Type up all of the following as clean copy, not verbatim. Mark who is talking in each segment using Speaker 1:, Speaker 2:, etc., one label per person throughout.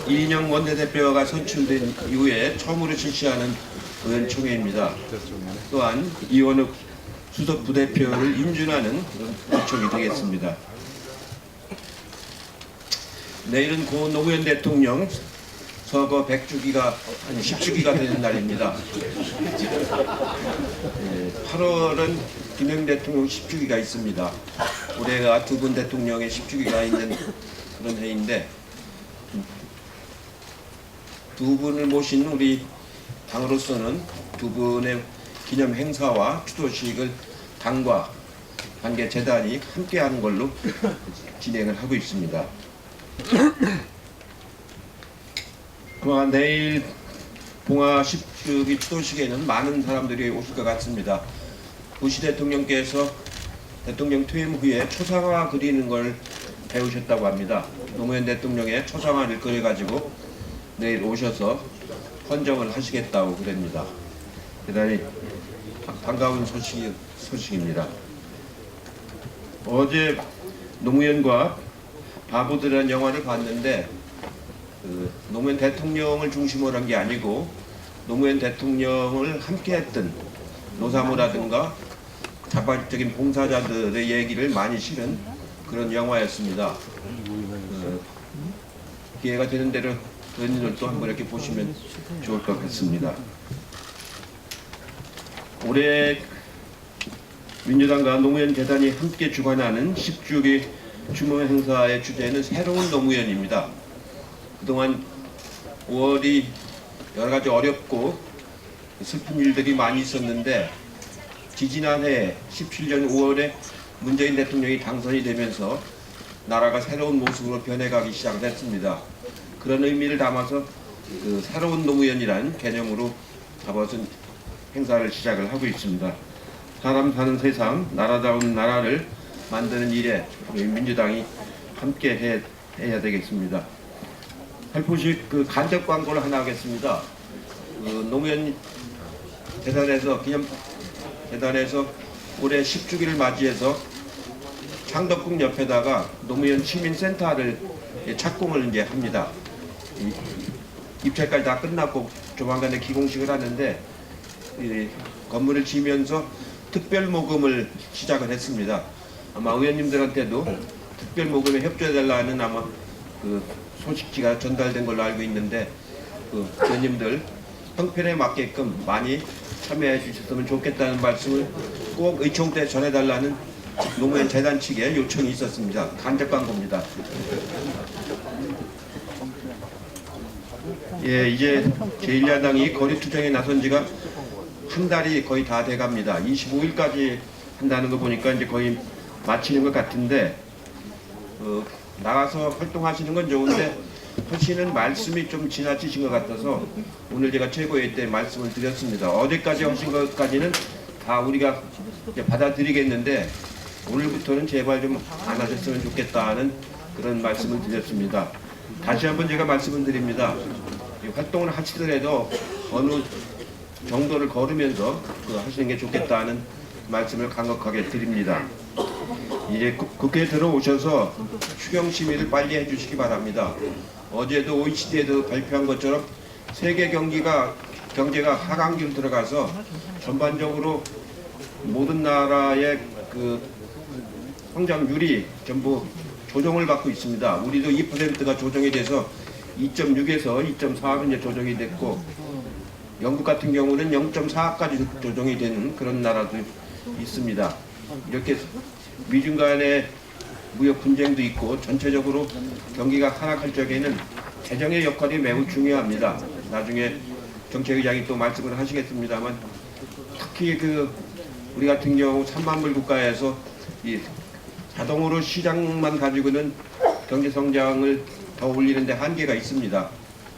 Speaker 1: 이인영 원내대표가 선출된 이후에 처음으로 실시하는 의원총회입니다. 또한 이원욱 수석 부대표를 인준하는 의총이 되겠습니다. 내일은 고 노무현 대통령 서거 100주기가 아니 10주기가 되는 날입니다. 8월은 김영삼 대통령 10주기가 있습니다. 올해가 두 분 대통령의 10주기가 있는 그런 해인데, 두 분을 모신 우리 당으로서는 두 분의 기념 행사와 추도식을 당과 관계 재단이 함께하는 걸로 진행을 하고 있습니다. 그동안 내일 봉화 10주기 추도식에는 많은 사람들이 오실 것 같습니다. 부시 대통령께서 대통령 퇴임 후에 초상화 그리는 걸 배우셨다고 합니다. 노무현 대통령의 초상화를 그려가지고 내일 오셔서 헌정을 하시겠다고 그럽니다. 대단히 반가운 소식입니다. 어제 노무현과 바보들이라는 영화를 봤는데, 노무현 대통령을 중심으로 한 게 아니고 노무현 대통령을 함께했던 노사모라든가 자발적인 봉사자들의 얘기를 많이 실은 그런 영화였습니다. 기회가 되는 대로 의원님들도 한번 이렇게 보시면 좋을 것 같습니다. 올해 민주당과 노무현 재단이 함께 주관하는 10주기 추모 행사의 주제는 새로운 노무현입니다. 그동안 5월이 여러 가지 어렵고 슬픈 일들이 많이 있었는데, 지지난해 17년 5월에 문재인 대통령이 당선이 되면서 나라가 새로운 모습으로 변해가기 시작했습니다. 그런 의미를 담아서 새로운 노무현이라는 개념으로 잡아서 행사를 시작을 하고 있습니다. 사람 사는 세상, 나라다운 나라를 만드는 일에 우리 민주당이 함께 해야 되겠습니다. 살포시 간접 광고를 하나 하겠습니다. 노무현 재단에서 기념재단에서 올해 10주기를 맞이해서 창덕궁 옆에다가 노무현 시민센터를 착공을 이제 합니다. 입찰까지 다 끝났고 조만간에 기공식을 하는데, 건물을 지으면서 특별 모금을 시작을 했습니다. 아마 의원님들한테도 특별 모금에 협조해달라는 아마 소식지가 전달된 걸로 알고 있는데, 의원님들 형편에 맞게끔 많이 참여해 주셨으면 좋겠다는 말씀을 꼭 의총 때 전해달라는 노무현 재단 측의 요청이 있었습니다. 간접 광고입니다. 예, 이제 제1야당이 거리투쟁에 나선 지가 한 달이 거의 다 돼갑니다. 25일까지 한다는 거 보니까 이제 거의 마치는 것 같은데, 나가서 활동하시는 건 좋은데 하시는 말씀이 좀 지나치신 것 같아서 오늘 제가 최고회의 때 말씀을 드렸습니다. 어제까지 하신 것까지는 다 우리가 이제 받아들이겠는데, 오늘부터는 제발 좀 안 하셨으면 좋겠다는 그런 말씀을 드렸습니다. 다시 한번 제가 말씀을 드립니다. 활동을 하시더라도 어느 정도를 걸으면서 하시는 게 좋겠다는 말씀을 간곡하게 드립니다. 이제 국회에 들어오셔서 추경 심의를 빨리 해주시기 바랍니다. 어제도 OECD에도 발표한 것처럼 세계 경제가 하강기로 들어가서 전반적으로 모든 나라의 성장률이 전부 조정을 받고 있습니다. 우리도 2%가 조정이 돼서 2.6에서 2.4로 이제 조정이 됐고, 영국 같은 경우는 0.4까지 조정이 되는 그런 나라도 있습니다. 이렇게 미중 간의 무역 분쟁도 있고 전체적으로 경기가 하락할 적에는 재정의 역할이 매우 중요합니다. 나중에 정책의장이 또 말씀을 하시겠습니다만, 특히 우리 같은 경우 3만 불 국가에서 이 자동으로 시장만 가지고는 경제 성장을 더 올리는 데 한계가 있습니다.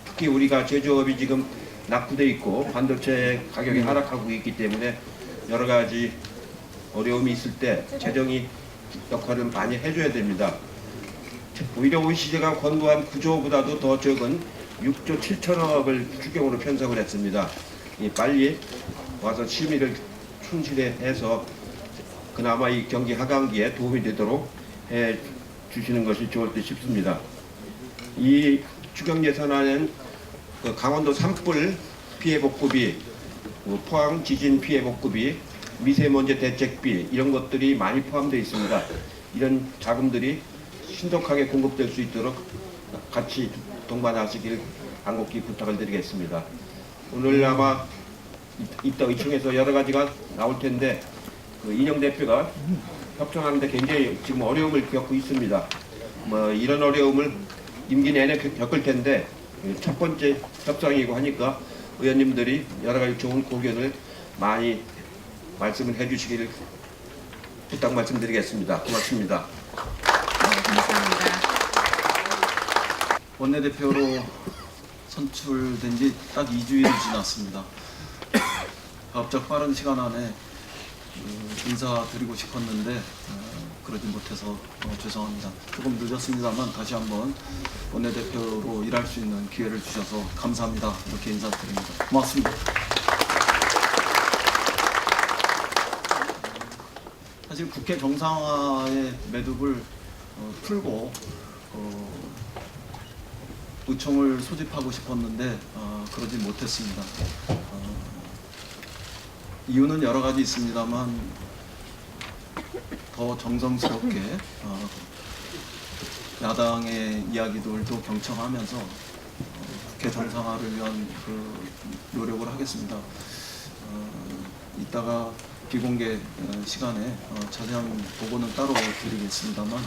Speaker 1: 특히 우리가 제조업이 지금 낙후돼 있고 반도체 가격이 하락하고 있기 때문에 여러 가지 어려움이 있을 때 재정이 역할을 많이 해줘야 됩니다. 오히려 OECD가 권고한 9조보다도 더 적은 6조 7천억을 추경으로 편성을 했습니다. 빨리 와서 심의를 충실해서 그나마 이 경기 하강기에 도움이 되도록 해 주시는 것이 좋을 듯 싶습니다. 이 추경 예산안은 그 강원도 산불 피해 복구비, 포항 지진 피해 복구비, 미세먼지 대책비 이런 것들이 많이 포함되어 있습니다. 이런 자금들이 신속하게 공급될 수 있도록 같이 동반하시길 간곡히 부탁을 드리겠습니다. 오늘 아마 이따 의총에서 여러 가지가 나올 텐데 그 이인영 대표가 협상하는데 굉장히 지금 어려움을 겪고 있습니다. 뭐 이런 어려움을 임기 내내 겪을 텐데 첫 번째 협상이고 하니까 의원님들이 여러 가지 좋은 고견을 많이 말씀을 해주시기를 부탁 말씀드리겠습니다. 고맙습니다.
Speaker 2: 네, 감사합니다.
Speaker 3: 원내대표로 선출된 지 딱 2주일이 지났습니다. 가급적 빠른 시간 안에 인사드리고 싶었는데 그러지 못해서 죄송합니다. 조금 늦었습니다만 다시 한번 원내대표로 일할 수 있는 기회를 주셔서 감사합니다. 이렇게 인사드립니다. 고맙습니다. 사실 국회 정상화의 매듭을 풀고 의총을 소집하고 싶었는데 그러지 못했습니다. 이유는 여러 가지 있습니다만 더 정성스럽게 야당의 이야기들도 경청하면서 국회 정상화를 위한 그 노력을 하겠습니다. 이따가 비공개 시간에 자세한 보고는 따로 드리겠습니다만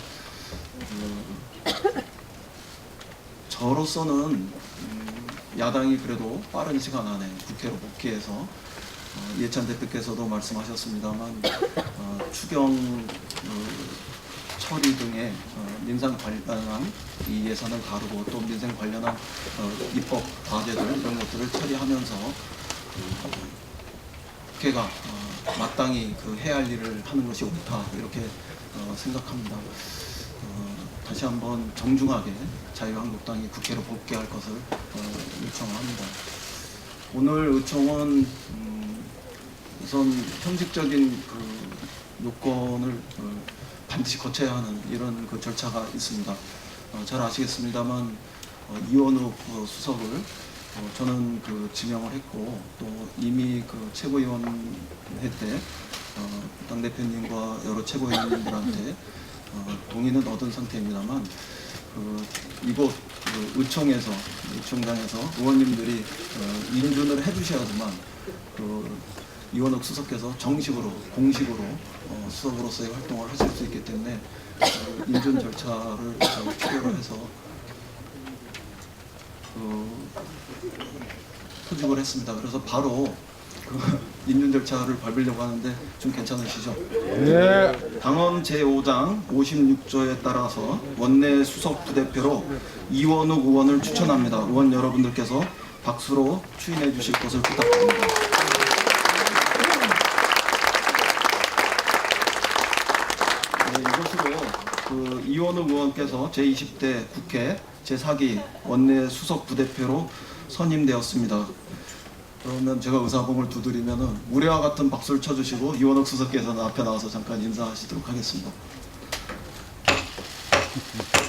Speaker 3: 저로서는 야당이 그래도 빠른 시간 안에 국회로 복귀해서 이해찬 대표께서도 말씀하셨습니다만 추경 처리 등의 민생 관련한 이 예산을 다루고 또 민생 관련한 입법 과제들 이런 것들을 처리하면서 국회가 마땅히 그 해야 할 일을 하는 것이 옳다 이렇게 생각합니다. 다시 한번 정중하게 자유한국당이 국회로 복귀할 것을 요청합니다. 오늘 의총은 우선 형식적인 그 요건을 반드시 거쳐야 하는 이런 그 절차가 있습니다. 잘 아시겠습니다만 이원욱 수석을 저는 그 지명을 했고 또 이미 그 최고위원회 때 당대표님과 여러 최고위원님들한테 동의는 얻은 상태입니다만 이곳 의총에서 의총장에서 의원님들이 인준을 해주셔야지만 이원욱 수석께서 정식으로 공식으로 수석으로서의 활동을 하실 수 있기 때문에 인준 절차를 필요로 해서 소집을 했습니다. 그래서 바로 인준 절차를 밟으려고 하는데 좀 괜찮으시죠? 네. 당헌 제5장 56조에 따라서 원내 수석 부대표로 이원욱 의원을 추천합니다. 의원 여러분들께서 박수로 추인해 주실 것을 부탁드립니다. 네, 이것으로 그 이원욱 의원께서 제20대 국회 제4기 원내 수석 부대표로 선임되었습니다. 그러면 제가 의사봉을 두드리면은 우레와 같은 박수를 쳐주시고 이원욱 수석께서는 앞에 나와서 잠깐 인사하시도록 하겠습니다.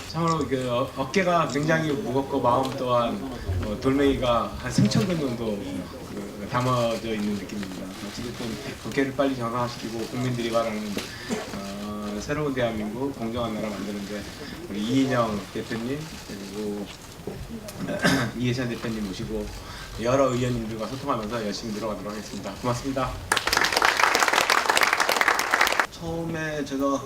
Speaker 4: 참으로 그 어깨가 굉장히 무겁고 마음 또한 돌멩이가 한 3,000근 정도 담아져 있는 느낌입니다. 어쨌든 국회를 빨리 정상화시키고 국민들이 바라는 새로운 대한민국 공정한 나라 만드는데 우리 이인영 대표님 그리고 이해찬 대표님 모시고 여러 의원님들과 소통하면서 열심히 들어가도록 하겠습니다. 고맙습니다.
Speaker 3: 처음에 제가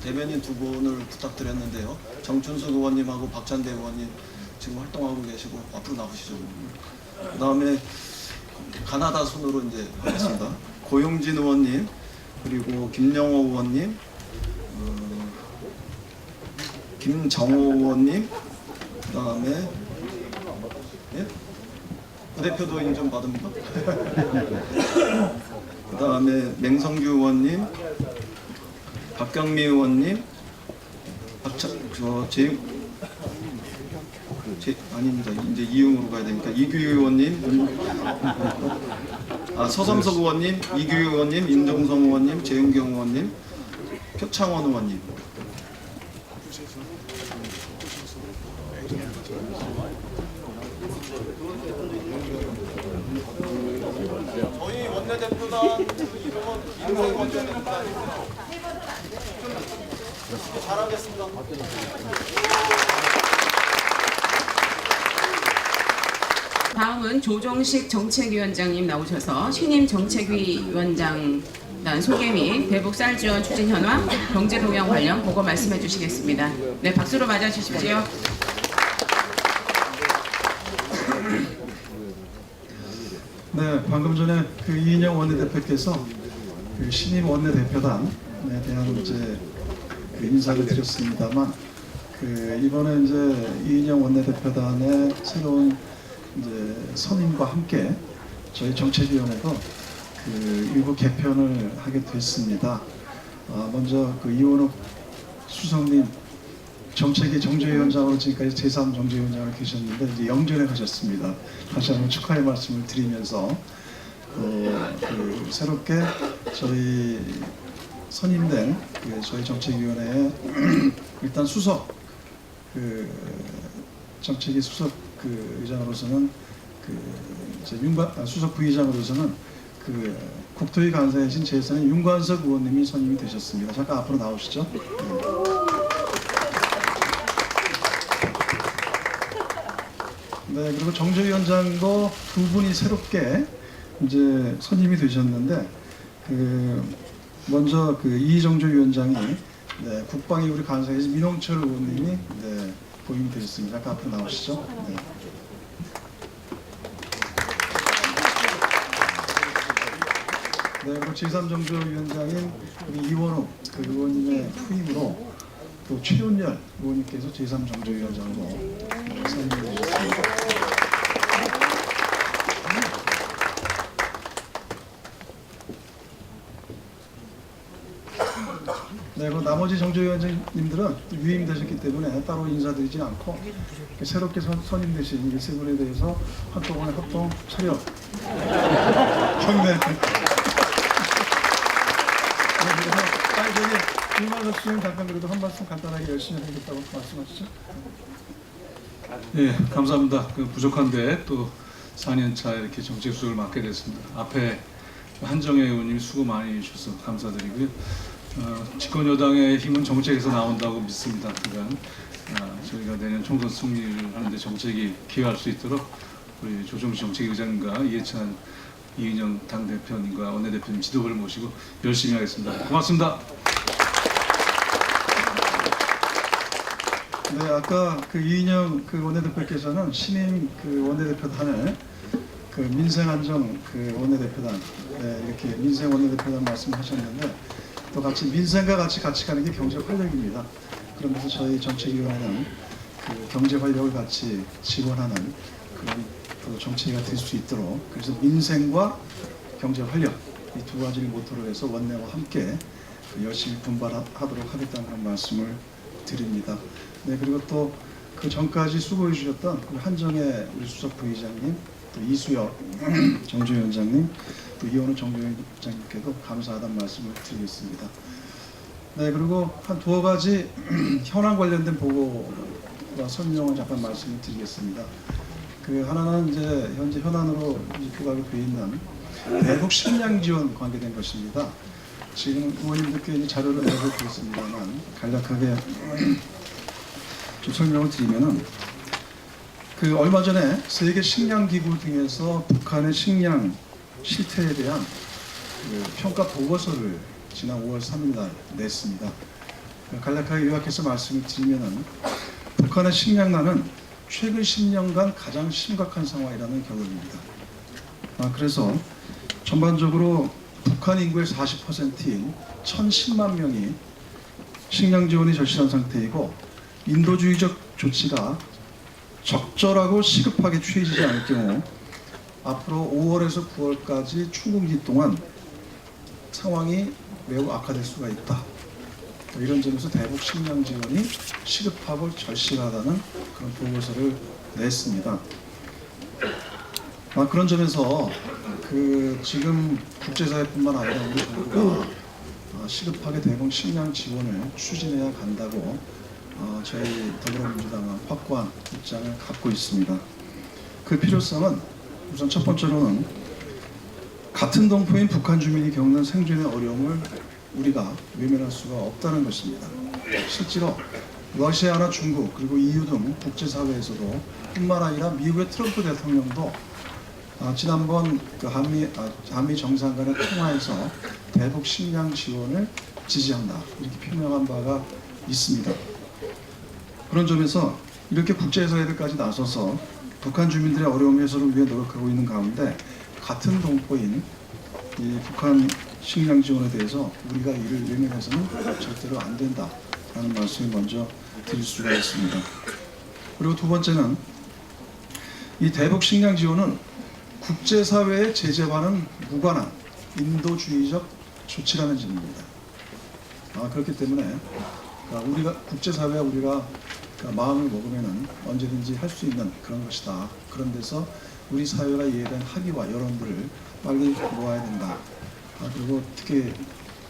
Speaker 3: 대변인 두 분을 부탁드렸는데요. 정춘숙 의원님하고 박찬대 의원님 지금 활동하고 계시고 앞으로 나오시죠. 그 다음에 가나다 순으로 이제 하겠습니다. 고용진 의원님 그리고 김영호 의원님, 김정호 의원님, 그 다음에 예? 부대표도 인정 받습니다. 그 다음에 맹성규 의원님, 박경미 의원님, 아닙니다. 이제 이응으로 가야 되니까 이규 의원님, 서삼석 의원님, 이규 의원님, 임종성 의원님, 재윤경 의원님, 표창원 의원님. 원내대표단 그 이름은 민생 원내대표단. 잘하겠습니다.
Speaker 2: 다음은 조정식 정책위원장님 나오셔서 신임 정책위원장 소개 및 대북 쌀 지원 추진 현황, 경제 동향 관련 보고 말씀해 주시겠습니다. 네, 박수로 맞아 주십시오.
Speaker 5: 네, 방금 전에 그 이인영 원내대표께서 그 신임 원내대표단에 대한 이제 그 인사를 드렸습니다만, 그 이번에 이제 이인영 원내대표단의 새로운 이제 선임과 함께 저희 정책위원회도 그 일부 개편을 하게 됐습니다. 먼저 그 이원욱 수석님 정책위 정제위원장으로 지금까지 제3정제위원장으로 계셨는데 이제 영전에 가셨습니다. 다시 한번 축하의 말씀을 드리면서 그 새롭게 저희 선임된 그 저희 정책위원회의 일단 수석 그 정책위 수석 그 의장으로서는 그 이제 수석 부의장으로서는 그 국토위 간사이신 제3의 윤관석 의원님이 선임이 되셨습니다. 잠깐 앞으로 나오시죠. 네, 그리고 정제위원장도 두 분이 새롭게 이제 선임이 되셨는데, 그 먼저 그 이정조위원장이 네, 국방위 우리 간사이신 민홍철 의원님이 네, 보임이 되셨습니다. 잠깐 앞으로 나오시죠. 네. 네, 그리고 제3정조위원장인 우리 이원욱 그 의원님의 후임으로 또 최윤열 의원님께서 제3정조위원장으로 선임이 되셨습니다. 네, 그리고 나머지 정조위원장님들은 위임되셨기 때문에 따로 인사드리지 않고 새롭게 선임되신 이 세 분에 대해서 한꺼번에 합동 차렷 경례. 저기 김만석 씨는 잠깐 그래도 한 말씀 간단하게 열심히 하겠다고 말씀하시죠.
Speaker 6: 예, 감사합니다. 그 부족한데 또 4년차 이렇게 정책수석을 맡게 됐습니다. 앞에 한정혜 의원님이 수고 많이 해주셔서 감사드리고요. 집권여당의 힘은 정책에서 나온다고 믿습니다. 그러니까 저희가 내년 총선 승리를 하는데 정책이 기여할 수 있도록 우리 조정식 정책위원장님과 이해찬 이인영 당대표님과 원내대표님 지도부를 모시고 열심히 하겠습니다. 고맙습니다.
Speaker 5: 네, 아까 그 이인영 그 원내대표께서는 신임 그 원내대표단을 그 민생안정 그 원내대표단 네, 이렇게 민생 원내대표단 말씀하셨는데 또 같이 민생과 같이 가는 게 경제 활력입니다. 그러면서 저희 정책위원회는 그 경제 활력을 같이 지원하는 그런 또 정책이 될 수 있도록 그래서 민생과 경제 활력 이 두 가지를 모토로 해서 원내와 함께 열심히 분발하도록 하겠다는 그런 말씀을 드립니다. 네, 그리고 또 그 전까지 수고해 주셨던 우리 한정혜 우리 수석 부의장님, 또 이수혁 정조위원장님, 또 이원우 정조위원장님께도 감사하다는 말씀을 드리겠습니다. 네, 그리고 한 두어 가지 현안 관련된 보고와 설명을 잠깐 말씀을 드리겠습니다. 그 하나는 이제 현재 현안으로 부각이 되어 있는 대북 식량 지원 관계된 것입니다. 지금 의원님들께 이제 자료를 내고 있습니다만 간략하게 좀 설명을 드리면은 그 얼마 전에 세계 식량 기구 등에서 북한의 식량 실태에 대한 그 평가 보고서를 지난 5월 3일 날 냈습니다. 간략하게 요약해서 말씀을 드리면은 북한의 식량난은 최근 10년간 가장 심각한 상황이라는 결론입니다. 그래서 전반적으로 북한 인구의 40%인 1010만 명이 식량 지원이 절실한 상태이고 인도주의적 조치가 적절하고 시급하게 취해지지 않을 경우 앞으로 5월에서 9월까지 충분기 동안 상황이 매우 악화될 수가 있다. 이런 점에서 대북 식량 지원이 시급하고 절실하다는 그런 보고서를 냈습니다. 그런 점에서 그 지금 국제사회뿐만 아니라 우리 정부가 시급하게 대북 식량 지원을 추진해야 간다고 저희 더불어민주당은 확고한 입장을 갖고 있습니다. 그 필요성은 우선 첫 번째로는 같은 동포인 북한 주민이 겪는 생존의 어려움을 우리가 외면할 수가 없다는 것입니다. 실제로 러시아나 중국 그리고 EU 등 국제사회에서도 뿐만 아니라 미국의 트럼프 대통령도 지난번 그 한미 정상 간의 통화에서 대북 식량 지원을 지지한다 이렇게 표명한 바가 있습니다. 그런 점에서 이렇게 국제사회들까지 나서서 북한 주민들의 어려움 해소를 위해 노력하고 있는 가운데 같은 동포인 이 북한 식량 지원에 대해서 우리가 이를 외면해서는 절대로 안 된다라는 말씀을 먼저 드릴 수가 있습니다. 그리고 두 번째는 이 대북 식량 지원은 국제사회의 제재와는 무관한 인도주의적 조치라는 점입니다. 그렇기 때문에 우리가 국제사회와 우리가 마음을 먹으면은 언제든지 할 수 있는 그런 것이다. 그런 데서 우리 사회가 이에 대한 학위와 여론들을 빨리 모아야 된다. 그리고 특히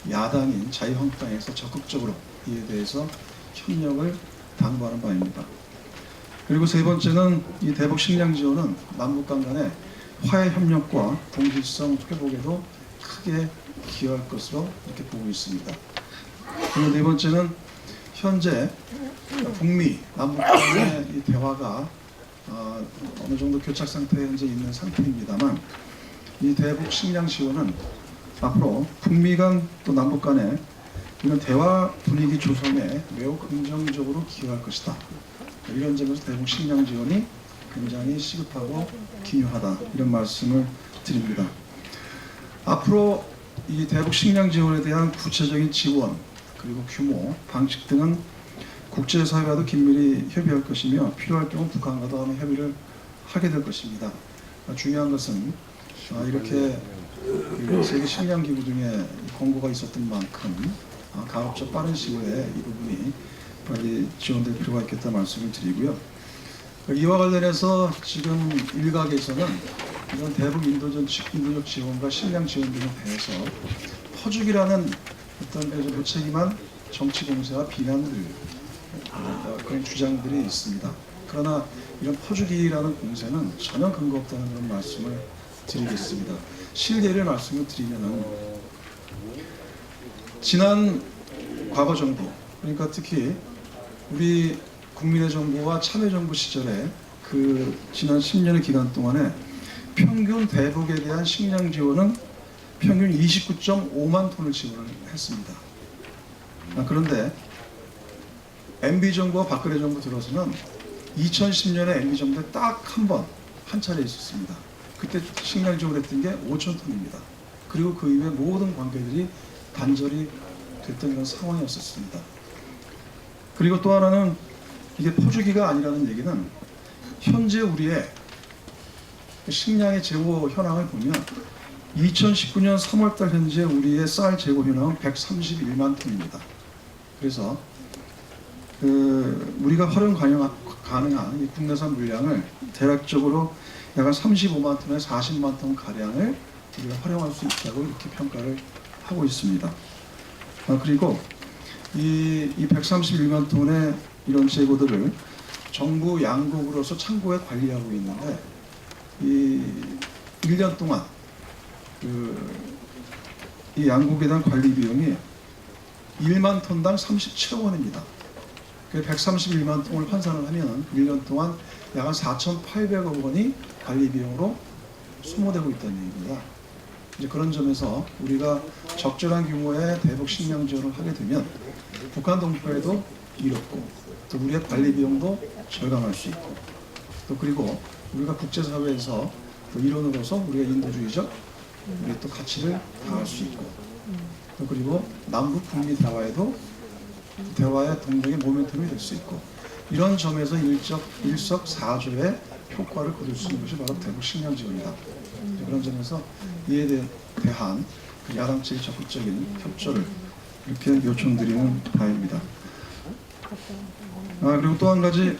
Speaker 5: 야당인 자유한국당에서 적극적으로 이에 대해서 협력을 당부하는 바입니다. 그리고 세 번째는 이 대북 식량 지원은 남북 간 간의 화해 협력과 동질성 회복에도 크게 기여할 것으로 이렇게 보고 있습니다. 그리고 네 번째는 현재 북미 남북 간의 이 대화가 어느 정도 교착 상태에 현재 있는 상태입니다만 이 대북 식량 지원은 앞으로 북미 간 또 남북 간의 이런 대화 분위기 조성에 매우 긍정적으로 기여할 것이다. 이런 점에서 대북 식량 지원이 굉장히 시급하고 기요하다 이런 말씀을 드립니다. 앞으로 이 대북 식량 지원에 대한 구체적인 지원 그리고 규모, 방식 등은 국제사회와도 긴밀히 협의할 것이며 필요할 경우 북한과도 아마 협의를 하게 될 것입니다. 중요한 것은 이렇게 세계 식량기구 등의 권고가 있었던 만큼 가급적 빠른 시일에 이 부분이 빨리 지원될 필요가 있겠다 말씀을 드리고요. 이와 관련해서 지금 일각에서는 이런 대북 인도적 지원과 식량 지원 등에 대해서 퍼주기라는 어떤 무책임한 정치 공세와 비난들 그런 주장들이 있습니다. 그러나 이런 퍼주기라는 공세는 전혀 근거 없다는 그런 말씀을 드리겠습니다. 실례를 말씀을 드리면은 지난 과거 정부 그러니까 특히 우리 국민의 정부와 참여정부 시절에 그 지난 10년의 기간 동안에 평균 대북에 대한 식량 지원은 평균 29.5만 톤을 지원을 했습니다. 그런데 MB 정부와 박근혜 정부 들어서는 2010년에 MB 정부에 딱 한 차례 있었습니다. 그때 식량 지원했던 게 5천 톤입니다. 그리고 그 이후에 모든 관계들이 단절이 됐던 그런 상황이었습니다. 그리고 또 하나는 이게 퍼주기가 아니라는 얘기는 현재 우리의 식량의 재고 현황을 보면 2019년 3월달 현재 우리의 쌀 재고 현황은 131만 톤입니다. 그래서 우리가 활용 가능한 이 국내산 물량을 대략적으로 약 35만 톤에서 40만 톤 가량을 우리가 활용할 수 있다고 이렇게 평가를 하고 있습니다. 그리고 이 131만 톤의 이런 재고들을 정부 양국으로서 창고에 관리하고 있는데 이 1년 동안 이 양국에 대한 관리 비용이 1만 톤당 37억 원입니다. 131만 톤을 환산을 하면 1년 동안 약 4,800억 원이 관리 비용으로 소모되고 있다는 얘기입니다. 이제 그런 점에서 우리가 적절한 규모의 대북 식량 지원을 하게 되면 북한 동포에도 이롭고 또 우리의 관리 비용도 절감할 수 있고 또 그리고 우리가 국제사회에서 또 일원으로서 우리가 인도주의적 우리 또 가치를 다할 수 있고 또 그리고 남북 북미 대화의 동력의 모멘텀이 될 수 있고 이런 점에서 일석사조의 효과를 거둘 수 있는 것이 바로 대북 식량 지원이다. 그런 점에서 이에 대한 그 야당 측의 적극적인 협조를 이렇게 요청드리는 바입니다. 그리고 또 한 가지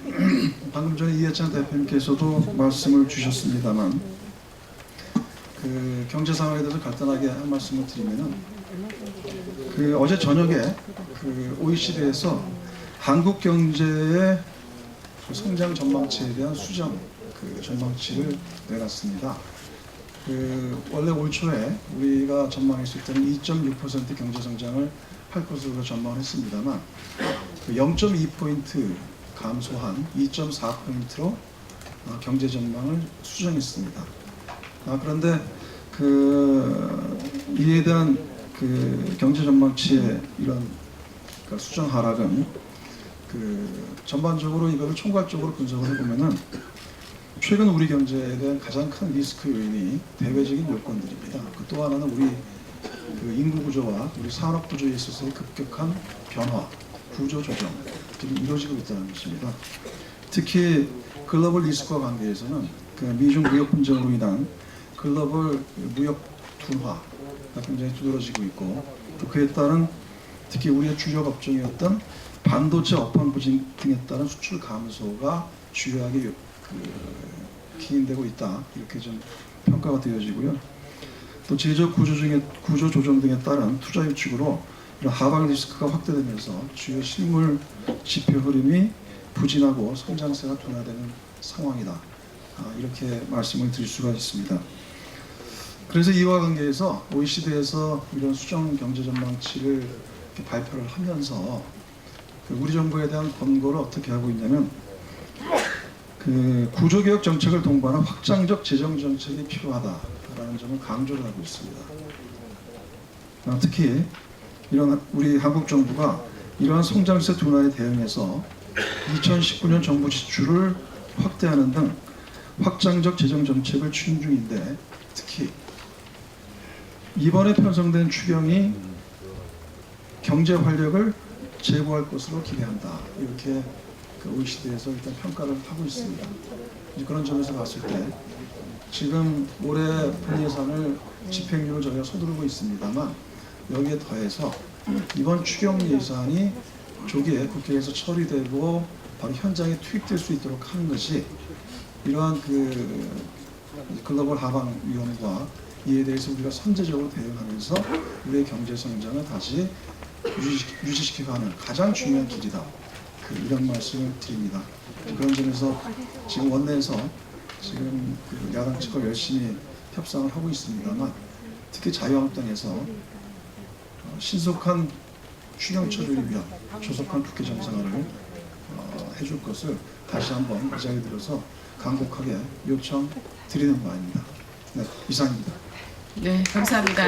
Speaker 5: 방금 전에 이해찬 대표님께서도 말씀을 주셨습니다만 그 경제 상황에 대해서 간단하게 한 말씀을 드리면은 어제 저녁에 그 OECD에서 한국 경제의 성장 전망치에 대한 수정 전망치를 내놨습니다. 원래 올 초에 우리가 전망했을 때는 2.6% 경제 성장을 할 것으로 전망을 했습니다만 0.2포인트 감소한 2.4포인트로 경제 전망을 수정했습니다. 그런데 이에 대한 경제 전망치의 이런 수정 하락은 전반적으로 이거를 총괄적으로 분석을 해보면은 최근 우리 경제에 대한 가장 큰 리스크 요인이 대외적인 요건들입니다. 또 하나는 우리 인구 구조와 우리 산업 구조에 있어서의 급격한 변화, 구조 조정이 이루어지고 있다는 것입니다. 특히 글로벌 리스크와 관계에서는 미중 무역 분쟁으로 인한 글로벌 무역 둔화가 굉장히 두드러지고 있고 또 그에 따른 특히 우리의 주력 업종이었던 반도체 업황 부진 등에 따른 수출 감소가 주요하게 기인되고 있다 이렇게 좀 평가가 되어지고요. 또 제조 구조 조정 등에 따른 투자 유축으로 이런 하방 리스크가 확대되면서 주요 실물 지표 흐름이 부진하고 성장세가 둔화되는 상황이다. 이렇게 말씀을 드릴 수가 있습니다. 그래서 이와 관계해서 OECD에서 이런 수정 경제 전망치를 이렇게 발표를 하면서 우리 정부에 대한 권고를 어떻게 하고 있냐면 구조개혁 정책을 동반한 확장적 재정 정책이 필요하다라는 점을 강조를 하고 있습니다. 특히 이런 우리 한국 정부가 이러한 성장세 둔화에 대응해서 2019년 정부 지출을 확대하는 등 확장적 재정 정책을 추진 중인데 특히 이번에 편성된 추경이 경제 활력을 제고할 것으로 기대한다. 이렇게 OECD에서 일단 평가를 하고 있습니다. 그런 점에서 봤을 때 지금 올해 본 예산을 집행률을 저희가 서두르고 있습니다만 여기에 더해서 이번 추경 예산이 조기에 국회에서 처리되고 바로 현장에 투입될 수 있도록 하는 것이 이러한 글로벌 하방 위험과 이에 대해서 우리가 선제적으로 대응하면서 우리의 경제 성장을 다시 유지시켜가는 가장 중요한 길이다. 이런 말씀을 드립니다. 그런 점에서 지금 원내에서 지금 야당 측과 열심히 협상을 하고 있습니다만 특히 자유한국당에서 신속한 추경 처리를 위한 조속한 국회 정상화를 해줄 것을 다시 한번 이 자리에 들어서 간곡하게 요청드리는 바입니다. 네, 이상입니다.
Speaker 2: 네, 감사합니다.